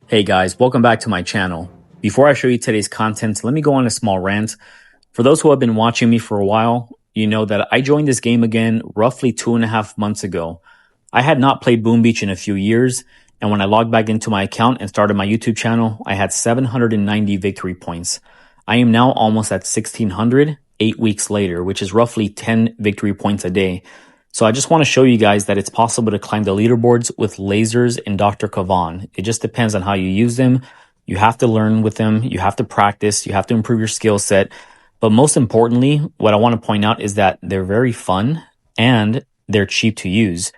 Hey guys, welcome back to my channel. Before I show you today's content, let me go on a small rant. For those who have been watching me for a while, you know that I joined this game again roughly 2.5 months ago. I had not played Boom Beach in a few years, and when I logged back into my account and started my YouTube channel, I had 790 victory points. I am now almost at 1600, 8 weeks later, which is roughly 10 victory points a day. So I just want to show you guys that it's possible to climb the leaderboards with lasers in Dr. Kavan. It just depends on how you use them. You have to learn with them. You have to practice. You have to improve your skill set. But most importantly, what I want to point out is that they're very fun and they're cheap to use.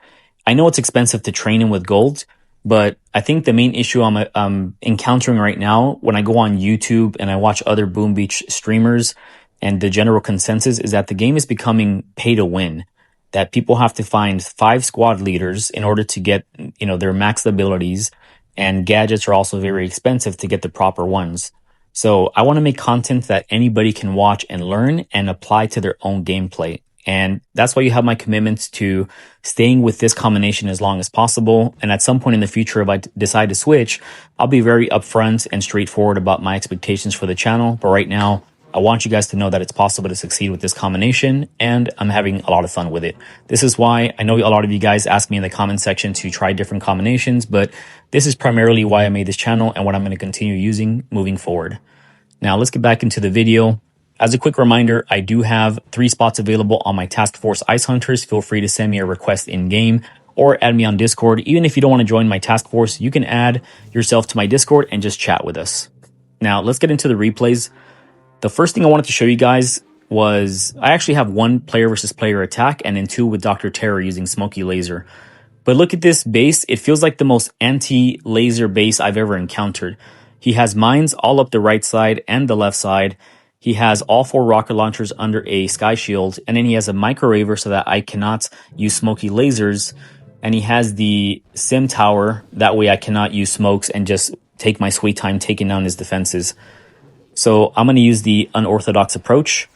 I know it's expensive to train in with gold, but I think the main issue I'm encountering right now when I go on YouTube and I watch other Boom Beach streamers, and the general consensus is that the game is becoming pay to win, that people have to find 5 squad leaders in order to get, their max abilities, and gadgets are also very expensive to get the proper ones. So I want to make content that anybody can watch and learn and apply to their own gameplay. And that's why you have my commitment to staying with this combination as long as possible. And at some point in the future, if I decide to switch, I'll be very upfront and straightforward about my expectations for the channel. But right now, I want you guys to know that it's possible to succeed with this combination, and I'm having a lot of fun with it. This is why I know a lot of you guys ask me in the comment section to try different combinations, but this is primarily why I made this channel and what I'm going to continue using moving forward. Now let's get back into the video. As a quick reminder, I do have 3 spots available on my Task Force Ice Hunters. Feel free to send me a request in game or add me on Discord. Even if you don't want to join my task force, you can add yourself to my Discord and just chat with us. Now let's get into the replays. The first thing I wanted to show you guys was I actually have 1 player versus player attack and then 2 with Dr. Terror using Smoky Laser. But look at this base. It feels like the most anti-laser base I've ever encountered. He has mines all up the right side and the left side. He has all 4 rocket launchers under a sky shield. And then he has a microwaver so that I cannot use smoky lasers. And he has the sim tower. That way I cannot use smokes and just take my sweet time taking down his defenses. So I'm going to use the unorthodox approach.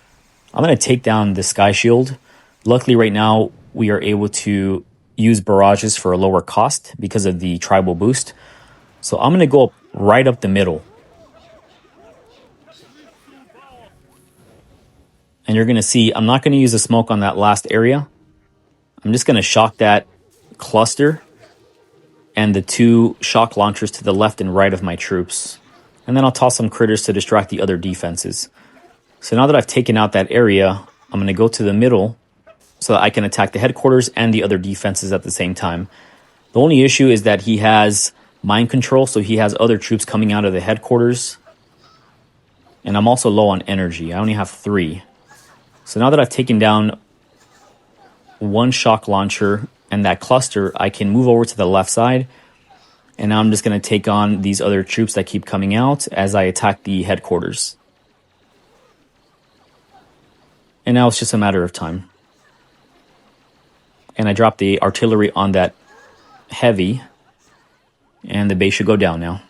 I'm going to take down the sky shield. Luckily right now we are able to use barrages for a lower cost because of the tribal boost. So I'm going to go right up the middle. And you're going to see I'm not going to use the smoke on that last area. I'm just going to shock that cluster and the 2 shock launchers to the left and right of my troops. And then I'll toss some critters to distract the other defenses. So now that I've taken out that area, I'm going to go to the middle so that I can attack the headquarters and the other defenses at the same time. The only issue is that he has mind control, so he has other troops coming out of the headquarters. And I'm also low on energy. I only have 3. So now that I've taken down 1 shock launcher and that cluster, I can move over to the left side. And now I'm just going to take on these other troops that keep coming out as I attack the headquarters. And now it's just a matter of time. And I drop the artillery on that heavy, and the base should go down now.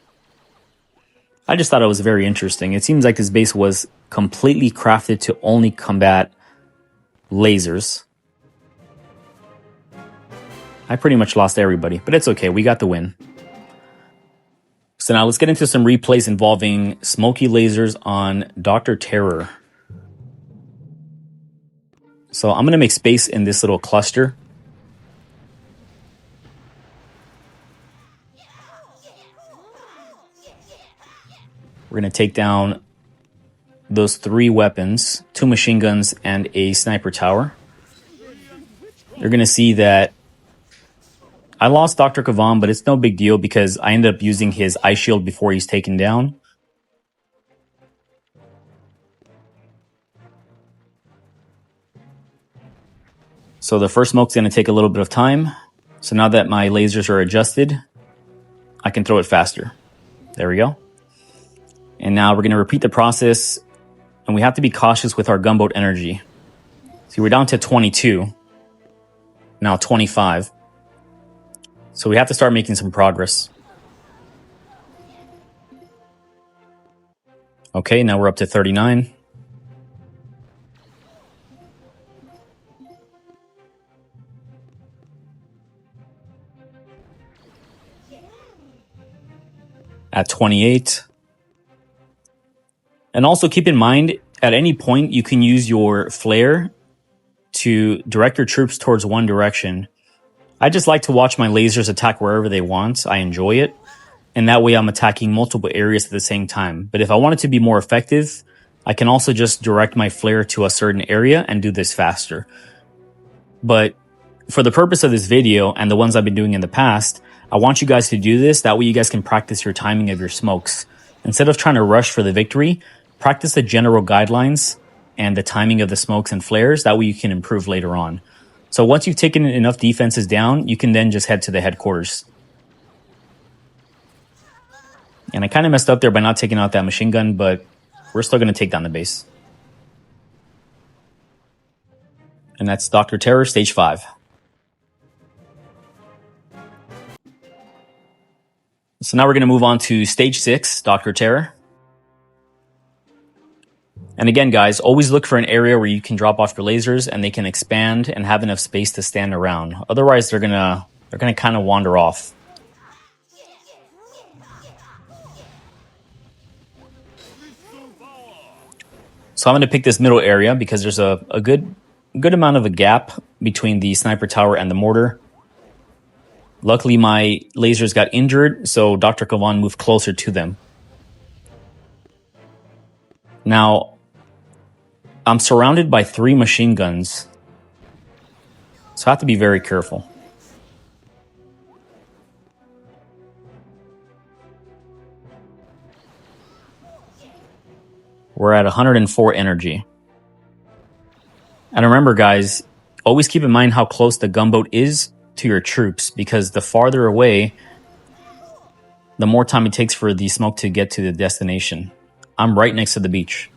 I just thought it was very interesting. It seems like this base was completely crafted to only combat lasers. I pretty much lost everybody, but it's okay. We got the win. So now let's get into some replays involving smoky lasers on Dr. Terror. So I'm going to make space in this little cluster. We're going to take down those 3 weapons, 2 machine guns and a sniper tower. You're going to see that I lost Dr. Kavan, but it's no big deal because I ended up using his ice shield before he's taken down. So the first smoke's going to take a little bit of time. So now that my lasers are adjusted, I can throw it faster. There we go. And now we're going to repeat the process, and we have to be cautious with our gunboat energy. See, we're down to 22, now 25. So we have to start making some progress. Okay, now we're up to 39. at 28. And also keep in mind, at any point, you can use your flare to direct your troops towards one direction. I just like to watch my lasers attack wherever they want. I enjoy it. And that way I'm attacking multiple areas at the same time. But if I want it to be more effective, I can also just direct my flare to a certain area and do this faster. But for the purpose of this video and the ones I've been doing in the past, I want you guys to do this. That way you guys can practice your timing of your smokes. Instead of trying to rush for the victory, practice the general guidelines and the timing of the smokes and flares. That way you can improve later on. So once you've taken enough defenses down, you can then just head to the headquarters. And I kind of messed up there by not taking out that machine gun, but we're still going to take down the base. And that's Dr. Terror, Stage 5. So now we're going to move on to Stage 6, Dr. Terror. And again, guys, always look for an area where you can drop off your lasers and they can expand and have enough space to stand around. Otherwise, they're gonna kind of wander off. So I'm going to pick this middle area because there's a good amount of a gap between the sniper tower and the mortar. Luckily, my lasers got injured, so Dr. Kavan moved closer to them. Now, I'm surrounded by 3 machine guns, so I have to be very careful. We're at 104 energy. And remember, guys, always keep in mind how close the gunboat is to your troops, because the farther away, the more time it takes for the smoke to get to the destination. I'm right next to the beach.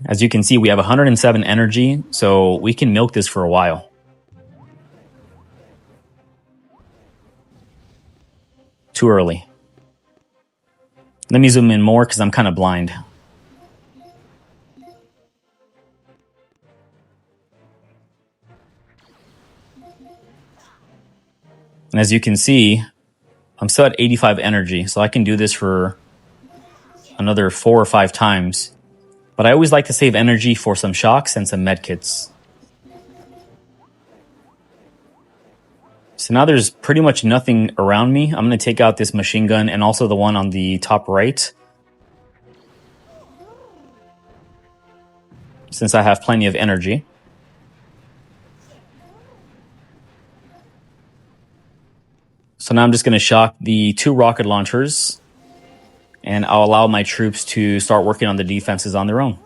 As you can see, we have 107 energy, so we can milk this for a while. Too early. Let me zoom in more because I'm kind of blind. And as you can see, I'm still at 85 energy, so I can do this for another 4 or 5 times. But I always like to save energy for some shocks and some medkits. So now there's pretty much nothing around me. I'm going to take out this machine gun and also the one on the top right, since I have plenty of energy. So now I'm just going to shock the 2 rocket launchers, and I'll allow my troops to start working on the defenses on their own.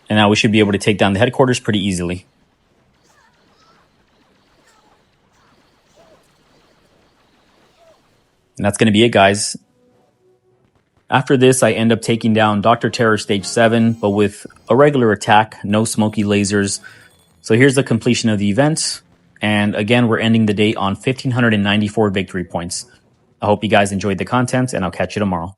And now we should be able to take down the headquarters pretty easily. And that's going to be it, guys. After this, I end up taking down Dr. Terror Stage 7, but with a regular attack, no smoky lasers. So here's the completion of the event. And again, we're ending the day on 1,594 victory points. I hope you guys enjoyed the content, and I'll catch you tomorrow.